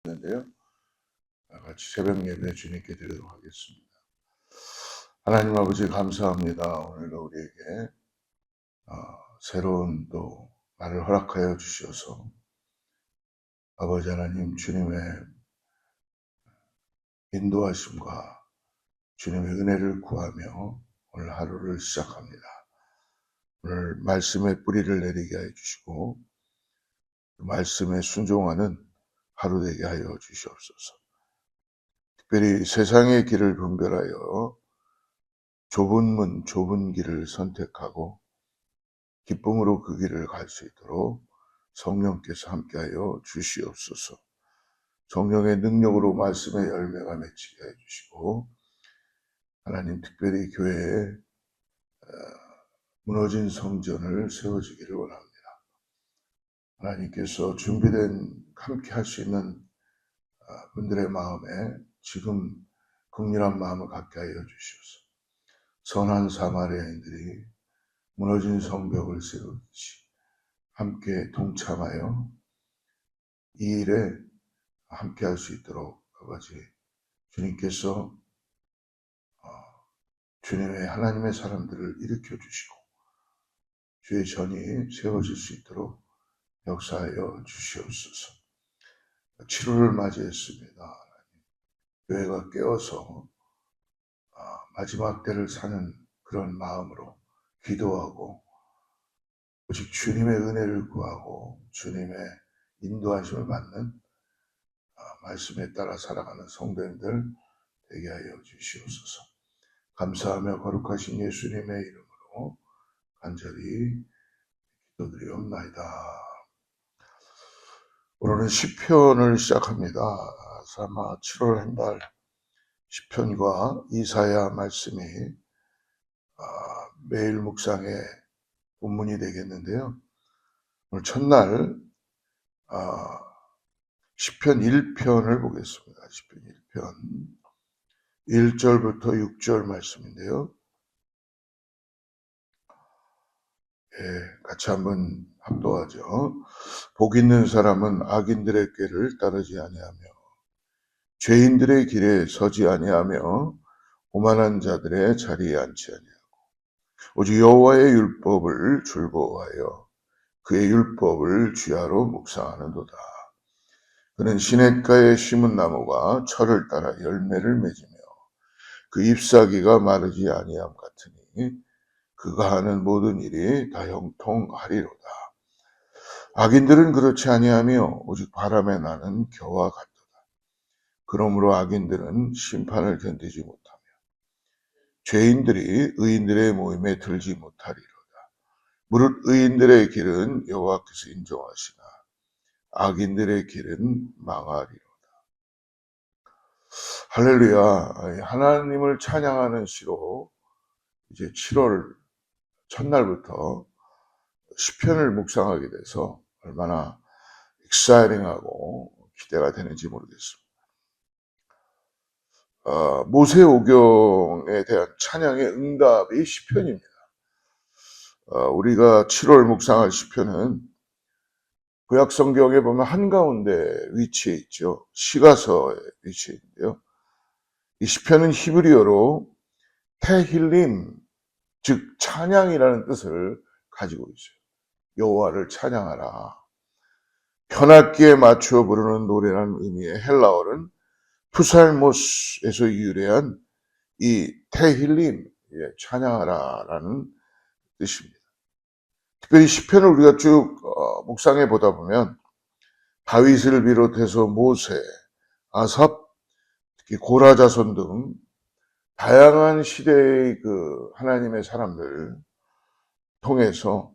있는데요. 같이 새벽 예배 주님께 드리도록 하겠습니다. 하나님 아버지 감사합니다. 오늘도 우리에게 새로운 또 날을 허락하여 주셔서 아버지 하나님 주님의 인도하심과 주님의 은혜를 구하며 오늘 하루를 시작합니다. 오늘 말씀의 뿌리를 내리게 해 주시고 말씀에 순종하는 하루 되게 하여 주시옵소서. 특별히 세상의 길을 분별하여 좁은 문, 좁은 길을 선택하고 기쁨으로 그 길을 갈 수 있도록 성령께서 함께하여 주시옵소서. 성령의 능력으로 말씀의 열매가 맺히게 해주시고 하나님 특별히 교회에 무너진 성전을 세워주기를 원합니다. 하나님께서 준비된 함께 할 수 있는 분들의 마음에 지금 긍휼한 마음을 갖게 하여 주시옵소서. 선한 사마리아인들이 무너진 성벽을 세우듯이 함께 동참하여 이 일에 함께 할 수 있도록 아버지 주님께서 주님의 하나님의 사람들을 일으켜 주시고 주의 전이 세워질 수 있도록 역사하여 주시옵소서. 7월을 맞이했습니다. 교회가 깨어서 마지막 때를 사는 그런 마음으로 기도하고 오직 주님의 은혜를 구하고 주님의 인도하심을 받는 말씀에 따라 살아가는 성도님들 되게 하여 주시옵소서. 감사하며 거룩하신 예수님의 이름으로 간절히 기도드리옵나이다. 오늘은 시편을 시작합니다. 아마 7월 한 달 시편과 이사야 말씀이 매일 묵상의 본문이 되겠는데요. 오늘 첫날 시편 1편을 보겠습니다. 시편 1편 1절부터 6절 말씀인데요. 같이 한번 합독하죠. 복 있는 사람은 악인들의 꾀를 따르지 아니하며 죄인들의 길에 서지 아니하며 오만한 자들의 자리에 앉지 아니하고 오직 여호와의 율법을 즐거워하여 그의 율법을 주야로 묵상하는도다. 그는 시냇가에 심은 나무가 철을 따라 열매를 맺으며 그 잎사귀가 마르지 아니함 같으니 그가 하는 모든 일이 다 형통하리로다. 악인들은 그렇지 아니하며 오직 바람에 나는 겨와 같도다. 그러므로 악인들은 심판을 견디지 못하며 죄인들이 의인들의 모임에 들지 못하리로다. 무릇 의인들의 길은 여호와께서 인정하시나 악인들의 길은 망하리로다. 할렐루야. 하나님을 찬양하는 시로 이제 7월 첫날부터 시편을 묵상하게 돼서 얼마나 익사이링하고 기대가 되는지 모르겠습니다. 모세오경에 대한 찬양의 응답이 시편입니다. 우리가 7월 묵상할 시편은 구약성경에 보면 한가운데 위치해 있죠. 시가서에 위치해 있는데요. 이 시편은 히브리어로 테힐림, 즉 찬양이라는 뜻을 가지고 있어요. 여호와를 찬양하라. 현악기에 맞추어 부르는 노래라는 의미의 헬라어는 푸살모스에서 유래한 이 테힐림, 찬양하라라는 뜻입니다. 특별히 시편을 우리가 쭉 묵상해 보다 보면 다윗을 비롯해서 모세, 아삽, 특히 고라 자손 등 다양한 시대의 그 하나님의 사람들 통해서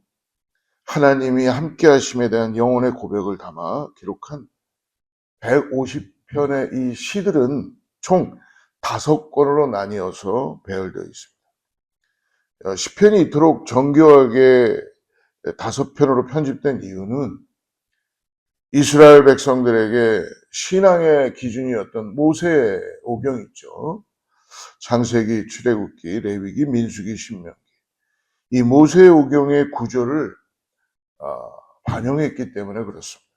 하나님이 함께 하심에 대한 영혼의 고백을 담아 기록한 150편의 이 시들은 총 5권으로 나뉘어서 배열되어 있습니다. 시편이 이토록 정교하게 5편으로 편집된 이유는 이스라엘 백성들에게 신앙의 기준이었던 모세오경 있죠. 창세기, 출애굽기, 레위기, 민수기, 신명기. 이 모세오경의 구조를 반영했기 때문에 그렇습니다.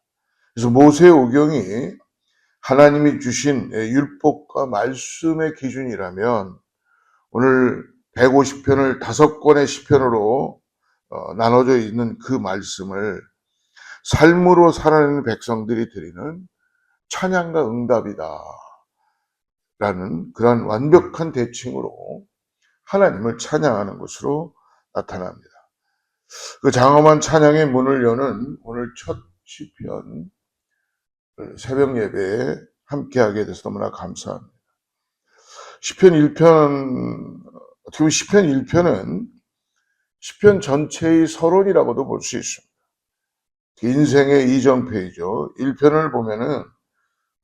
그래서 모세오경이 하나님이 주신 율법과 말씀의 기준이라면 오늘 150편을 5권의 시편으로 나눠져 있는 그 말씀을 삶으로 살아내는 백성들이 드리는 찬양과 응답이다 라는 그런 완벽한 대칭으로 하나님을 찬양하는 것으로 나타납니다. 그 장엄한 찬양의 문을 여는 오늘 첫 시편 새벽 예배에 함께하게 돼서 너무나 감사합니다. 시편 1편, 어떻게 보면 시편 1편은 시편 전체의 서론이라고도 볼 수 있습니다. 인생의 이정표이죠. 1편을 보면은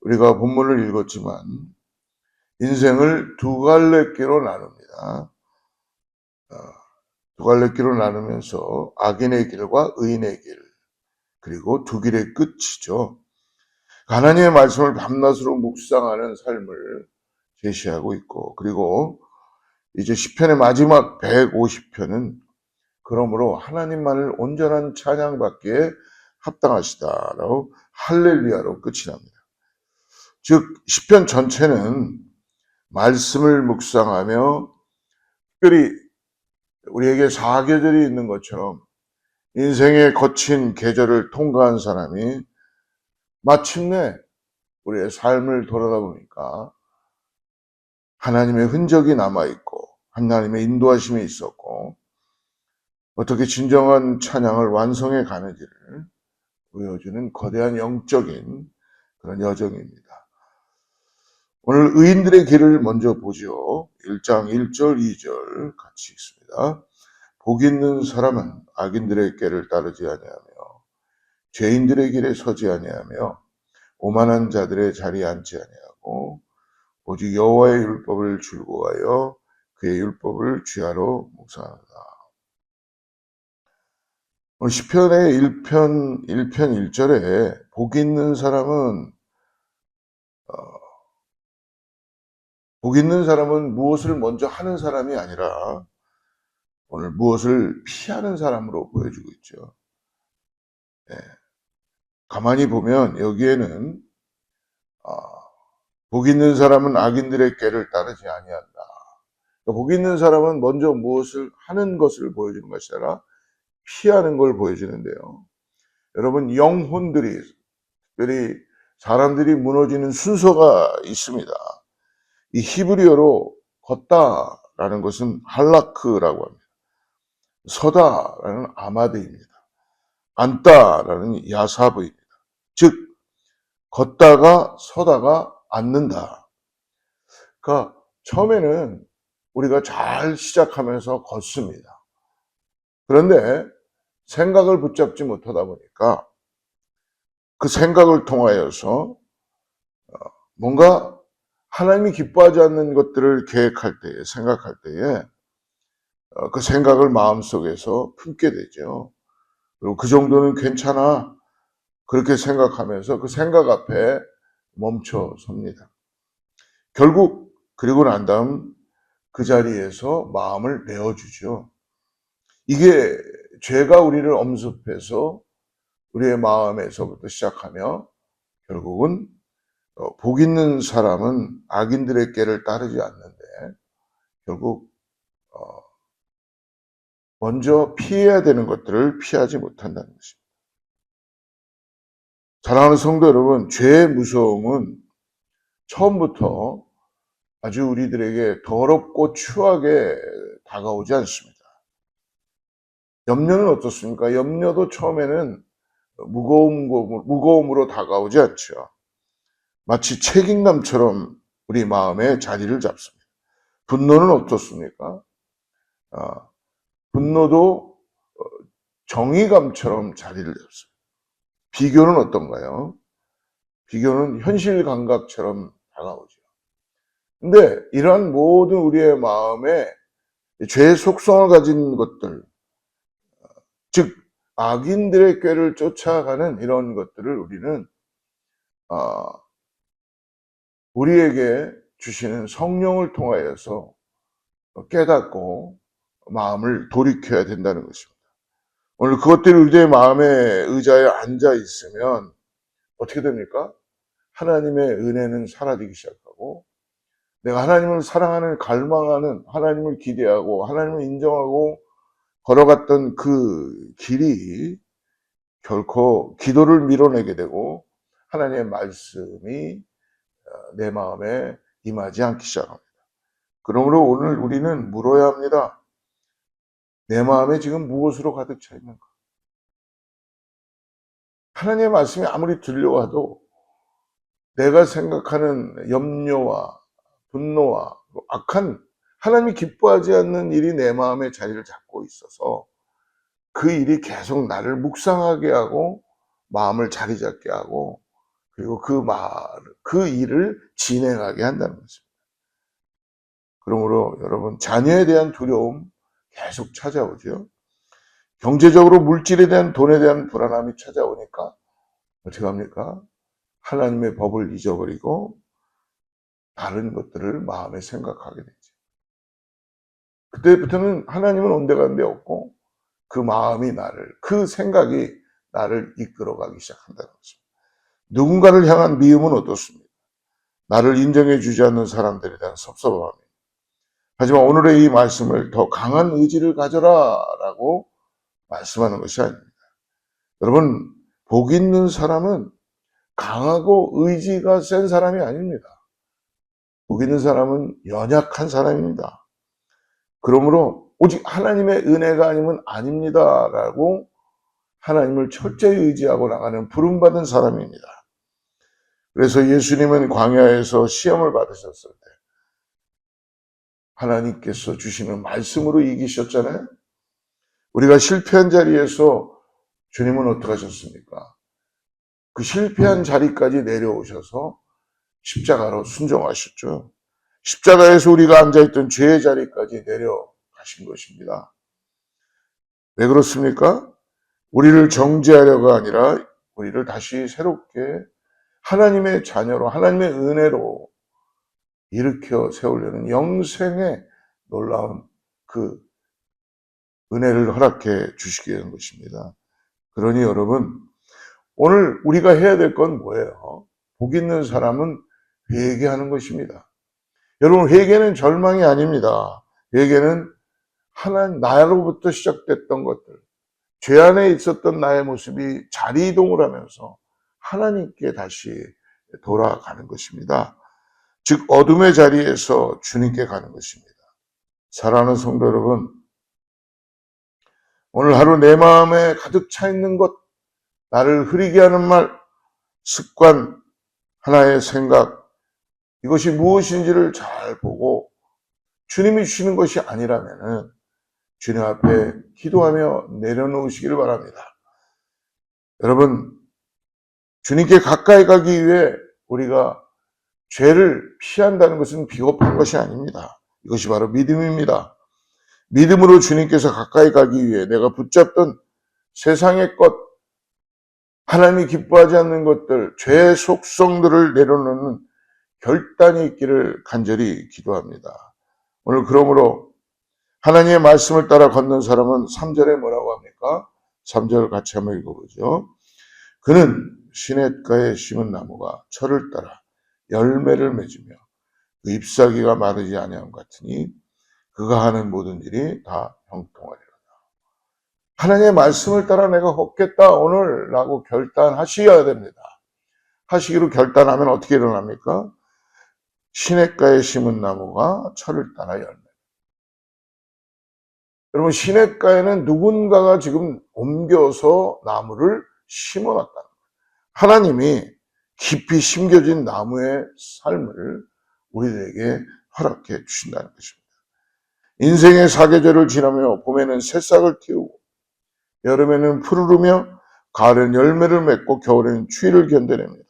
우리가 본문을 읽었지만 인생을 두 갈래끼로 나눕니다. 두 갈래끼로 나누면서 악인의 길과 의인의 길, 그리고 두 길의 끝이죠. 하나님의 말씀을 밤낮으로 묵상하는 삶을 제시하고 있고, 그리고 이제 시편의 마지막 150편은 그러므로 하나님만을 온전한 찬양받기에 합당하시다라고 할렐루야로 끝이 납니다. 즉 시편 전체는 말씀을 묵상하며 특별히 우리에게 사계절이 있는 것처럼 인생의 거친 계절을 통과한 사람이 마침내 우리의 삶을 돌아다 보니까 하나님의 흔적이 남아있고 하나님의 인도하심이 있었고 어떻게 진정한 찬양을 완성해 가는지를 보여주는 거대한 영적인 그런 여정입니다. 오늘 의인들의 길을 먼저 보죠. 1장 1절 2절 같이 읽습니다. 복 있는 사람은 악인들의 길을 따르지 아니하며 죄인들의 길에 서지 아니하며 오만한 자들의 자리에 앉지 아니하고 오직 여호와의 율법을 즐거워하여 그의 율법을 주야로 묵상하다. 오늘 시편의 1편 1절에 복 있는 사람은 복 있는 사람은 무엇을 먼저 하는 사람이 아니라 오늘 무엇을 피하는 사람으로 보여주고 있죠. 네. 가만히 보면 여기에는 복 있는 사람은 악인들의 꾀를 따르지 아니한다. 복 있는 사람은 먼저 무엇을 하는 것을 보여주는 것이 아니라 피하는 걸 보여주는데요. 여러분 영혼들이 특별히 사람들이 무너지는 순서가 있습니다. 이 히브리어로 걷다라는 것은 할라크라고 합니다. 서다라는 아마드입니다. 앉다라는 야사브입니다. 즉 걷다가 서다가 앉는다. 그러니까 처음에는 우리가 잘 시작하면서 걷습니다. 그런데 생각을 붙잡지 못하다 보니까 그 생각을 통하여서 뭔가 하나님이 기뻐하지 않는 것들을 계획할 때에, 생각할 때에 그 생각을 마음속에서 품게 되죠. 그리고 그 정도는 괜찮아. 그렇게 생각하면서 그 생각 앞에 멈춰 섭니다. 결국 그리고 난 다음 그 자리에서 마음을 내어주죠. 이게 죄가 우리를 엄습해서 우리의 마음에서부터 시작하며 결국은 복 있는 사람은 악인들의 꾀를 따르지 않는데 결국 먼저 피해야 되는 것들을 피하지 못한다는 것입니다. 사랑하는 성도 여러분, 죄의 무서움은 처음부터 아주 우리들에게 더럽고 추하게 다가오지 않습니다. 염려는 어떻습니까? 염려도 처음에는 무거움으로 다가오지 않죠. 마치 책임감처럼 우리 마음에 자리를 잡습니다. 분노는 어떻습니까? 분노도 정의감처럼 자리를 잡습니다. 비교는 어떤가요? 비교는 현실 감각처럼 다가오죠. 근데 이러한 모든 우리의 마음에 죄의 속성을 가진 것들, 즉 악인들의 꾀를 쫓아가는 이런 것들을 우리는 우리에게 주시는 성령을 통하여서 깨닫고 마음을 돌이켜야 된다는 것입니다. 오늘 그것들이 우리의 마음의 의자에 앉아 있으면 어떻게 됩니까? 하나님의 은혜는 사라지기 시작하고, 내가 하나님을 사랑하는, 갈망하는, 하나님을 기대하고 하나님을 인정하고 걸어갔던 그 길이 결코 기도를 밀어내게 되고 하나님의 말씀이 내 마음에 임하지 않기 시작합니다. 그러므로 오늘 우리는 물어야 합니다. 내 마음에 지금 무엇으로 가득 차 있는가? 하나님의 말씀이 아무리 들려와도 내가 생각하는 염려와 분노와 악한, 하나님이 기뻐하지 않는 일이 내 마음에 자리를 잡고 있어서 그 일이 계속 나를 묵상하게 하고 마음을 자리 잡게 하고, 그리고 그 일을 진행하게 한다는 것입니다. 그러므로 여러분, 자녀에 대한 두려움 계속 찾아오죠. 경제적으로 물질에 대한, 돈에 대한 불안함이 찾아오니까 어떻게 합니까? 하나님의 법을 잊어버리고 다른 것들을 마음에 생각하게 되죠. 그때부터는 하나님은 온데간데 없고 그 마음이 그 생각이 나를 이끌어가기 시작한다는 것입니다. 누군가를 향한 미움은 어떻습니까? 나를 인정해 주지 않는 사람들에 대한 섭섭함입니다. 하지만 오늘의 이 말씀을 더 강한 의지를 가져라 라고 말씀하는 것이 아닙니다. 여러분, 복 있는 사람은 강하고 의지가 센 사람이 아닙니다. 복 있는 사람은 연약한 사람입니다. 그러므로 오직 하나님의 은혜가 아니면 아닙니다 라고 하나님을 철저히 의지하고 나가는 부름받은 사람입니다. 그래서 예수님은 광야에서 시험을 받으셨을 때 하나님께서 주시는 말씀으로 이기셨잖아요. 우리가 실패한 자리에서 주님은 어떻게 하셨습니까? 그 실패한 자리까지 내려오셔서 십자가로 순종하셨죠. 십자가에서 우리가 앉아있던 죄의 자리까지 내려가신 것입니다. 왜 그렇습니까? 우리를 정죄하려가 아니라 우리를 다시 새롭게 하나님의 자녀로, 하나님의 은혜로 일으켜 세우려는 영생의 놀라운 그 은혜를 허락해 주시게 된 것입니다. 그러니 여러분, 오늘 우리가 해야 될 건 뭐예요? 복 있는 사람은 회개하는 것입니다. 여러분, 회개는 절망이 아닙니다. 회개는 나로부터 시작됐던 것들, 죄 안에 있었던 나의 모습이 자리 이동을 하면서 하나님께 다시 돌아가는 것입니다. 즉 어둠의 자리에서 주님께 가는 것입니다. 사랑하는 성도 여러분, 오늘 하루 내 마음에 가득 차 있는 것, 나를 흐리게 하는 말, 습관, 하나의 생각, 이것이 무엇인지를 잘 보고 주님이 주시는 것이 아니라면 주님 앞에 기도하며 내려놓으시기를 바랍니다. 여러분, 주님께 가까이 가기 위해 우리가 죄를 피한다는 것은 비겁한 것이 아닙니다. 이것이 바로 믿음입니다. 믿음으로 주님께서 가까이 가기 위해 내가 붙잡던 세상의 것, 하나님이 기뻐하지 않는 것들, 죄의 속성들을 내려놓는 결단이 있기를 간절히 기도합니다. 오늘 그러므로 하나님의 말씀을 따라 걷는 사람은 3절에 뭐라고 합니까? 3절 같이 한번 읽어보죠. 그는 시냇가에 심은 나무가 철을 따라 열매를 맺으며 그 잎사귀가 마르지 아니함 같으니 그가 하는 모든 일이 다 형통하리라. 하나님의 말씀을 따라 내가 걷겠다 오늘 라고 결단하셔야 됩니다. 하시기로 결단하면 어떻게 일어납니까? 시냇가에 심은 나무가 철을 따라 열매. 여러분, 시냇가에는 누군가가 지금 옮겨서 나무를 심어놨다는 거예요. 하나님이 깊이 심겨진 나무의 삶을 우리들에게 허락해 주신다는 것입니다. 인생의 사계절을 지나며 봄에는 새싹을 틔우고 여름에는 푸르르며 가을엔 열매를 맺고 겨울에는 추위를 견뎌냅니다.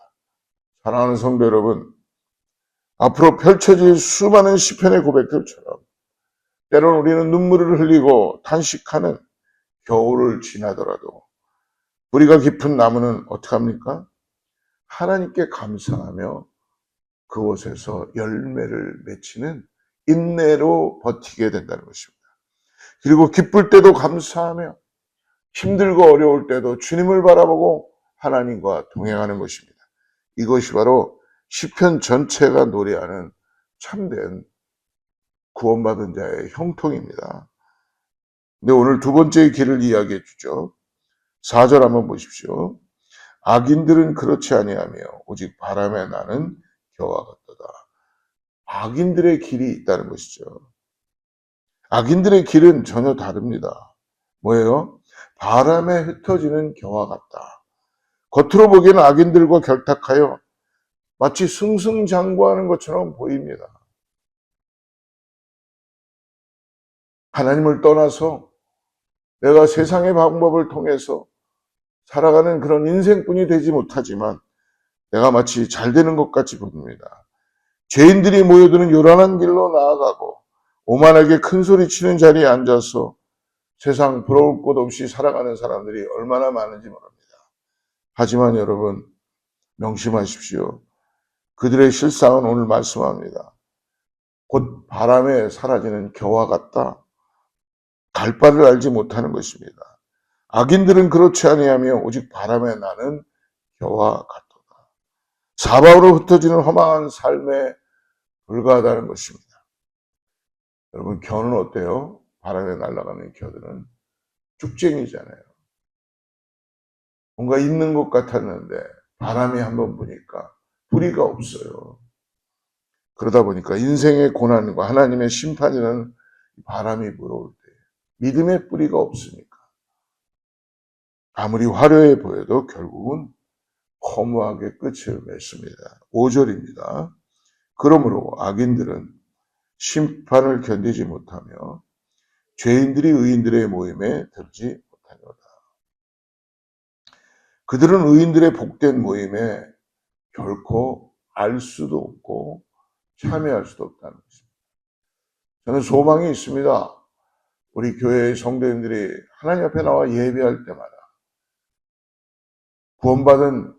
사랑하는 성도 여러분, 앞으로 펼쳐질 수많은 시편의 고백들처럼 때로는 우리는 눈물을 흘리고 탄식하는 겨울을 지나더라도 뿌리가 깊은 나무는 어떻게 합니까? 하나님께 감사하며 그곳에서 열매를 맺히는 인내로 버티게 된다는 것입니다. 그리고 기쁠 때도 감사하며 힘들고 어려울 때도 주님을 바라보고 하나님과 동행하는 것입니다. 이것이 바로 시편 전체가 노래하는 참된 구원받은 자의 형통입니다. 근데 오늘 두 번째 길을 이야기해 주죠. 4절 한번 보십시오. 악인들은 그렇지 아니하며 오직 바람에 나는 겨와 같도다. 악인들의 길이 있다는 것이죠. 악인들의 길은 전혀 다릅니다. 뭐예요? 바람에 흩어지는 겨와 같다. 겉으로 보기에는 악인들과 결탁하여 마치 승승장구하는 것처럼 보입니다. 하나님을 떠나서 내가 세상의 방법을 통해서 살아가는 그런 인생뿐이 되지 못하지만 내가 마치 잘 되는 것 같이 보입니다. 죄인들이 모여드는 요란한 길로 나아가고 오만하게 큰 소리 치는 자리에 앉아서 세상 부러울 것 없이 살아가는 사람들이 얼마나 많은지 모릅니다. 하지만 여러분 명심하십시오. 그들의 실상은 오늘 말씀합니다. 곧 바람에 사라지는 겨와 같다. 갈 바를 알지 못하는 것입니다. 악인들은 그렇지 아니하며 오직 바람에 나는 겨와 같도다. 사방으로 흩어지는 허망한 삶에 불과하다는 것입니다. 여러분 겨는 어때요? 바람에 날아가는 겨들은 쭉쟁이잖아요. 뭔가 있는 것 같았는데 바람이 한번 부니까 뿌리가 없어요. 그러다 보니까 인생의 고난과 하나님의 심판이라는 바람이 불어올 때 믿음의 뿌리가 없으니까 아무리 화려해 보여도 결국은 허무하게 끝을 맺습니다. 5절입니다. 그러므로 악인들은 심판을 견디지 못하며 죄인들이 의인들의 모임에 들지 못하노라. 그들은 의인들의 복된 모임에 결코 알 수도 없고 참여할 수도 없다는 것입니다. 저는 소망이 있습니다. 우리 교회의 성도님들이 하나님 앞에 나와 예배할 때마다 구원받은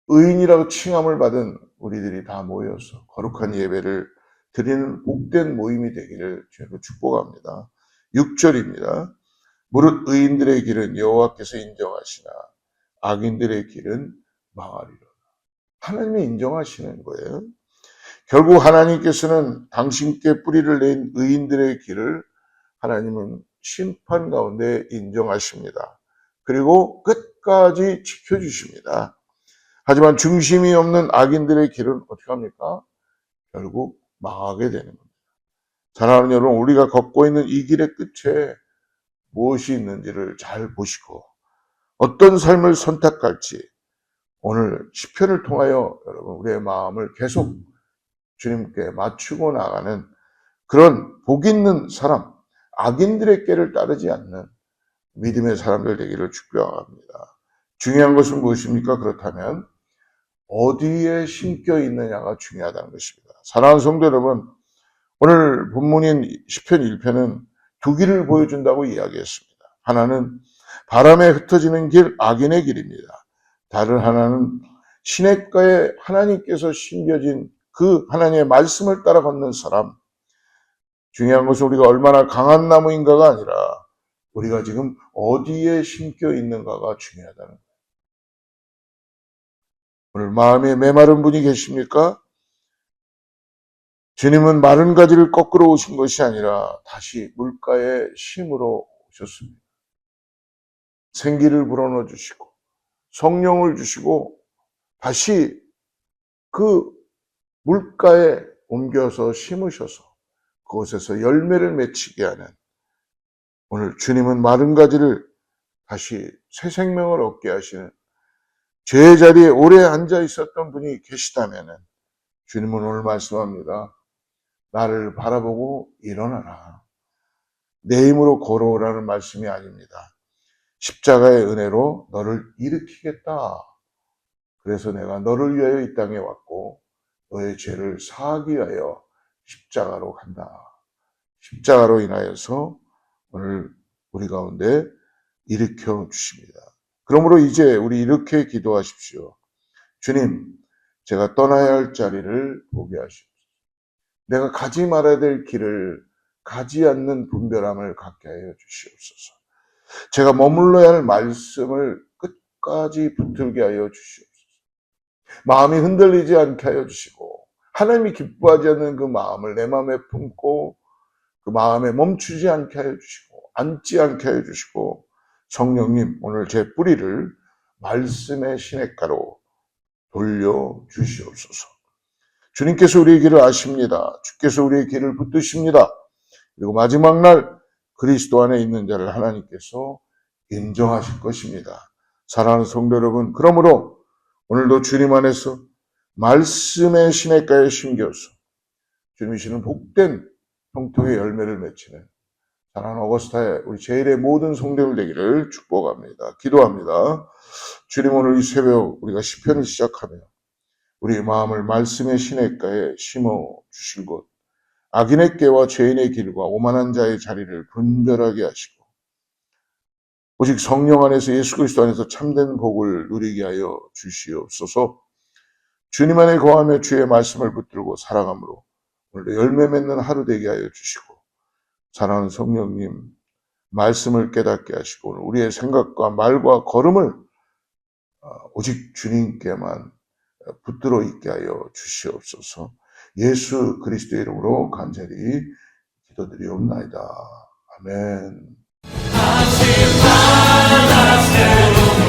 의인이라고 칭함을 받은 우리들이 다 모여서 거룩한 예배를 드리는 복된 모임이 되기를 주님으로 축복합니다. 6절입니다. 무릇 의인들의 길은 여호와께서 인정하시나 악인들의 길은 망하리로다. 하나님이 인정하시는 거예요. 결국 하나님께서는 당신께 뿌리를 낸 의인들의 길을 하나님은 심판 가운데 인정하십니다. 그리고 끝까지 지켜주십니다. 하지만 중심이 없는 악인들의 길은 어떻게 합니까? 결국 망하게 되는 겁니다. 사랑하는 여러분, 우리가 걷고 있는 이 길의 끝에 무엇이 있는지를 잘 보시고 어떤 삶을 선택할지 오늘 시편을 통하여 여러분 우리의 마음을 계속 주님께 맞추고 나가는 그런 복 있는 사람, 악인들의 길을 따르지 않는 믿음의 사람들 되기를 축복합니다. 중요한 것은 무엇입니까? 그렇다면 어디에 심겨 있느냐가 중요하다는 것입니다. 사랑하는 성도 여러분, 오늘 본문인 시편 1편은 두 길을 보여준다고 이야기했습니다. 하나는 바람에 흩어지는 길, 악인의 길입니다. 다른 하나는 시냇가에 하나님께서 심겨진 그 하나님의 말씀을 따라 걷는 사람. 중요한 것은 우리가 얼마나 강한 나무인가가 아니라 우리가 지금 어디에 심겨 있는가가 중요하다는 거예요. 오늘 마음에 메마른 분이 계십니까? 주님은 마른 가지를 꺾으러 오신 것이 아니라 다시 물가에 심으러 오셨습니다. 생기를 불어넣어 주시고 성령을 주시고 다시 그 물가에 옮겨서 심으셔서 그곳에서 열매를 맺히게 하는 오늘 주님은 마른 가지를 다시 새 생명을 얻게 하시는 죄의 자리에 오래 앉아 있었던 분이 계시다면 주님은 오늘 말씀합니다. 나를 바라보고 일어나라. 내 힘으로 걸어오라는 말씀이 아닙니다. 십자가의 은혜로 너를 일으키겠다. 그래서 내가 너를 위하여 이 땅에 왔고 너의 죄를 사하기 위하여 십자가로 간다. 십자가로 인하여서 오늘 우리 가운데 일으켜 주십니다. 그러므로 이제 우리 이렇게 기도하십시오. 주님, 제가 떠나야 할 자리를 보게 하시옵소서. 내가 가지 말아야 될 길을 가지 않는 분별함을 갖게 하여 주시옵소서. 제가 머물러야 할 말씀을 끝까지 붙들게 하여 주시옵소서. 마음이 흔들리지 않게 하여 주시고, 하나님이 기뻐하지 않는 그 마음을 내 마음에 품고 그 마음에 멈추지 않게 하여 주시고, 앉지 않게 하여 주시고, 성령님 오늘 제 뿌리를 말씀의 시냇가로 돌려 주시옵소서. 주님께서 우리의 길을 아십니다. 주께서 우리의 길을 붙드십니다. 그리고 마지막 날 그리스도 안에 있는 자를 하나님께서 인정하실 것입니다. 사랑하는 성도 여러분, 그러므로 오늘도 주님 안에서 말씀의 시냇가에 심겨서 주님이 주시는 복된 형통의 열매를 맺히는 사랑하는 어거스타의 우리 제일의 모든 성도들 되기를 축복합니다. 기도합니다. 주님, 오늘 이 새벽 우리가 시편을 시작하며 우리의 마음을 말씀의 시냇가에 심어 주신 곳, 악인의 꾀와 죄인의 길과 오만한 자의 자리를 분별하게 하시고 오직 성령 안에서 예수 그리스도 안에서 참된 복을 누리게 하여 주시옵소서. 주님 안에 거하며 주의 말씀을 붙들고 살아감으로 오늘도 열매 맺는 하루 되게 하여 주시고, 사랑하는 성령님 말씀을 깨닫게 하시고 우리의 생각과 말과 걸음을 오직 주님께만 붙들어 있게 하여 주시옵소서. 예수 그리스도의 이름으로 간절히 기도드리옵나이다. 아멘. 다시 바라 새로운